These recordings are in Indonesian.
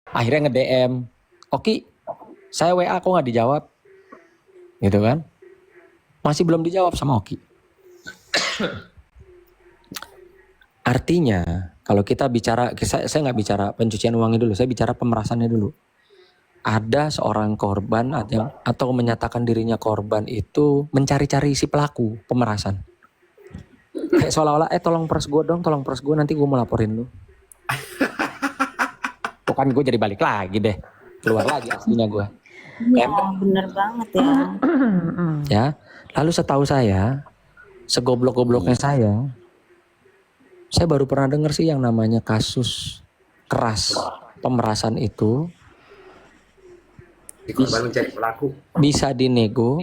Akhirnya nge-DM, Oki, saya WA kok nggak dijawab, gitu kan? Masih belum dijawab sama Oki. Artinya, kalau kita bicara, saya nggak bicara pencucian uangnya dulu, saya bicara pemerasannya dulu. Ada seorang korban atau menyatakan dirinya korban itu mencari-cari si pelaku pemerasan. Kayak seolah-olah, tolong peres gue dong, tolong peres gue, nanti gue mau laporin lu. Bukan gue jadi balik lagi deh, keluar lagi aslinya gue. Iya, bener banget ya. Ya, lalu setahu saya, segoblok-gobloknya saya baru pernah dengar sih yang namanya kasus keras pemerasan itu Si korban mencari pelaku. bisa dinego,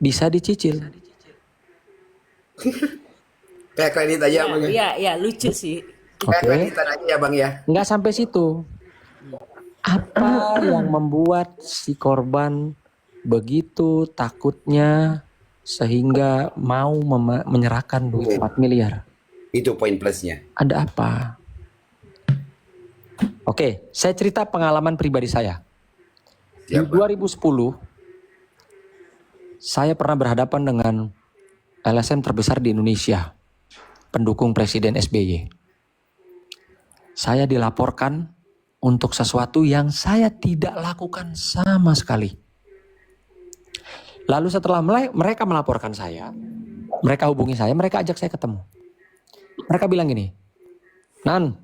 bisa dicicil. Kayak kredit aja bang ya. Iya, lucu sih. Kayak Oke, kreditan aja ya bang ya. nggak sampai situ. Apa yang membuat si korban begitu takutnya sehingga mau menyerahkan duit 4 miliar? Itu poin plusnya. Ada apa? Oke, saya cerita pengalaman pribadi saya. Di Siap, Bang. 2010, saya pernah berhadapan dengan LSM terbesar di Indonesia, pendukung Presiden SBY. Saya dilaporkan untuk sesuatu yang saya tidak lakukan sama sekali. Lalu setelah mereka melaporkan saya, mereka hubungi saya, mereka ajak saya ketemu. Mereka bilang gini, Nan,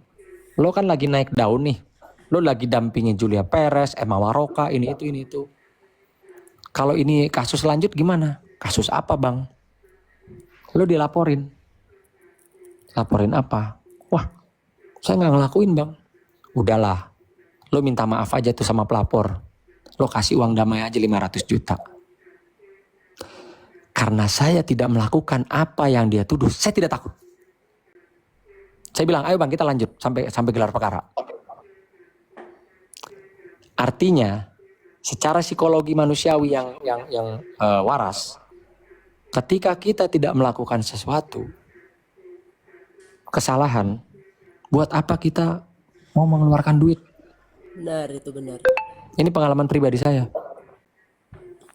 lo kan lagi naik daun nih. Lo lagi dampingin Julia Perez, Emma Waroka, ini itu. Kalau ini kasus lanjut gimana? Kasus apa bang? Lo dilaporin. Laporin apa? Wah, saya nggak ngelakuin bang. Udahlah, lo minta maaf aja tuh sama pelapor. Lo kasih uang damai aja 500 juta. Karena saya tidak melakukan apa yang dia tuduh, saya tidak takut. Saya bilang, ayo bang kita lanjut sampai gelar perkara. Artinya, secara psikologi manusiawi yang waras, ketika kita tidak melakukan sesuatu kesalahan, buat apa kita mau mengeluarkan duit? Benar, itu benar. Ini pengalaman pribadi saya.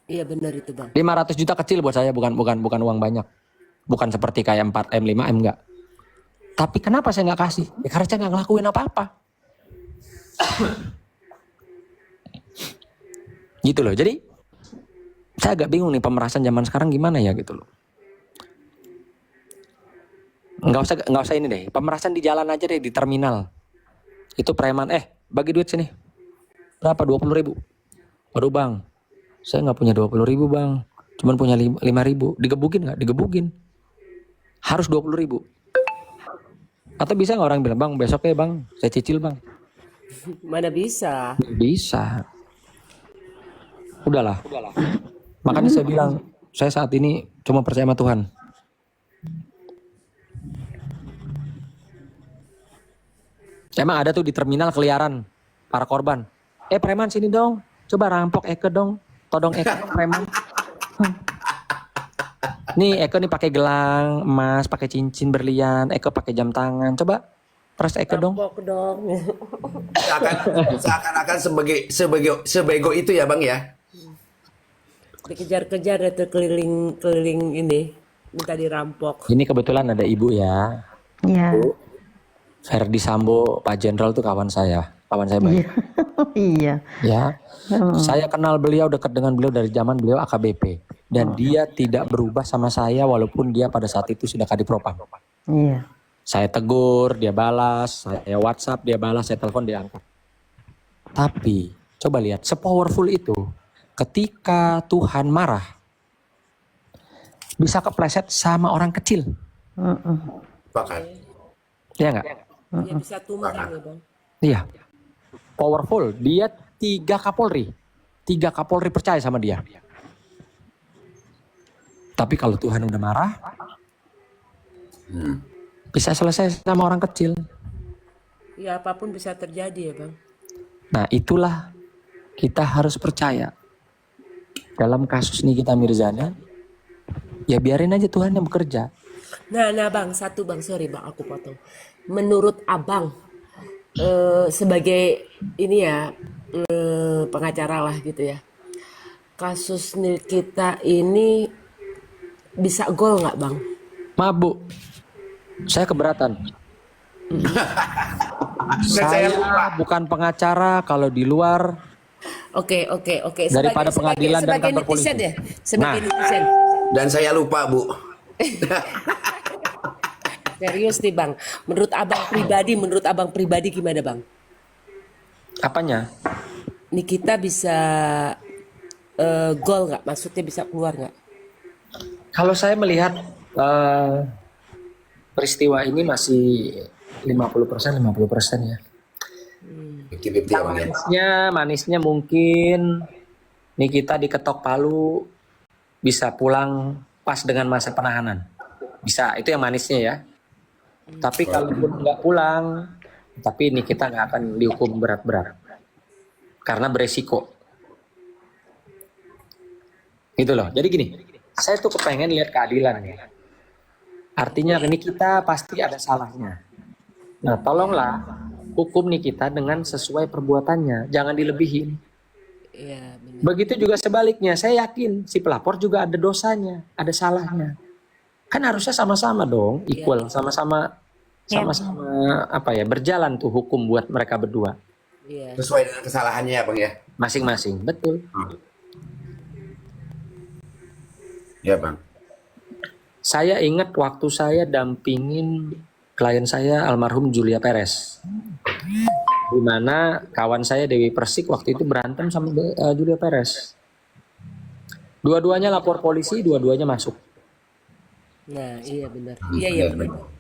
Iya benar itu bang. 500 juta kecil buat saya, bukan uang banyak. Bukan seperti kayak 4M, 5M, enggak. Tapi kenapa saya nggak kasih? Ya karena saya nggak ngelakuin apa-apa. Gitu loh. Jadi saya agak bingung nih pemerasan zaman sekarang gimana ya gitu loh. Nggak usah ini deh. Pemerasan di jalan aja deh, di terminal. Itu preman, bagi duit sini. Berapa? 20.000. Waduh bang, saya nggak punya 20.000 bang. Cuman punya 5.000. Digebukin nggak? Digebukin. Harus 20.000. Atau bisa nggak orang bilang, bang besok ya bang, saya cicil bang. Mana bisa? Bisa. Udahlah. Makanya saya bilang, saya saat ini cuma percaya sama Tuhan. Emang ada tuh di terminal keliaran para korban. Preman sini dong, coba rampok Eke dong, todong Eke preman. Nih Eke nih pakai gelang emas, pakai cincin berlian, Eke pakai jam tangan, coba peres Eke dong. Rampok dong. Seakan-akan sebego itu ya bang ya. Dikejar-kejar itu keliling ini, minta dirampok. Ini kebetulan ada ibu ya. Iya. Ferdi Sambo, Pak Jenderal tuh kawan saya baik. Iya. Ya, saya kenal beliau, dekat dengan beliau dari zaman beliau AKBP, dan dia tidak berubah sama saya walaupun dia pada saat itu sudah kadipropam. Iya. Saya tegur, dia balas, saya WhatsApp, dia balas, saya telepon, dia angkat. Tapi coba lihat, sepowerful itu, ketika Tuhan marah, bisa kepleset sama orang kecil. Bahkan. Iya nggak? Dia bisa tumbang ya bang. Iya. Powerful. Dia 3 Kapolri percaya sama dia. Tapi kalau Tuhan udah marah, bisa selesai sama orang kecil. Ya apapun bisa terjadi ya bang. Nah itulah kita harus percaya. Dalam kasus Nikita Mirzani, ya biarin aja Tuhan yang bekerja. Nah bang, sorry bang aku potong. Menurut abang, sebagai ini ya pengacara lah gitu ya. Kasus Nikita ini bisa gol nggak Bang? Mabuk. Saya keberatan. Saya Saya bukan pengacara kalau di luar Oke. Daripada pengadilan dan sebagai kantor polisi. netizen ya, sebagai Nah. netizen. Dan saya lupa, Bu. Serius nih Bang, menurut abang pribadi gimana Bang? apanya? Nikita bisa gol nggak? Maksudnya bisa keluar nggak? Kalau saya melihat peristiwa ini masih 50% ya. 50-50 ya, Bang ya. Manisnya mungkin Nikita diketok palu bisa pulang pas dengan masa penahanan. Bisa, itu yang manisnya ya. Tapi kalaupun nggak pulang, tapi Nikita nggak akan dihukum berat-berat. Karena beresiko. Gitu loh. Jadi gini, saya tuh kepengen lihat keadilan ya. Artinya Nikita pasti ada salahnya. Nah, tolonglah hukum Nikita dengan sesuai perbuatannya, jangan dilebihin. Iya benar. Begitu juga sebaliknya, saya yakin si pelapor juga ada dosanya, ada salahnya. Kan harusnya sama-sama dong, equal, sama-sama apa ya, berjalan tuh hukum buat mereka berdua. Iya. Sesuai dengan kesalahannya ya, Bang ya. Masing-masing, betul. Ya, Bang. Saya ingat waktu saya dampingin klien saya almarhum Julia Perez. Di mana kawan saya Dewi Persik waktu itu berantem sama Julia Perez. Dua-duanya lapor polisi, dua-duanya masuk. Nah iya benar. Iya Benar, benar. benar.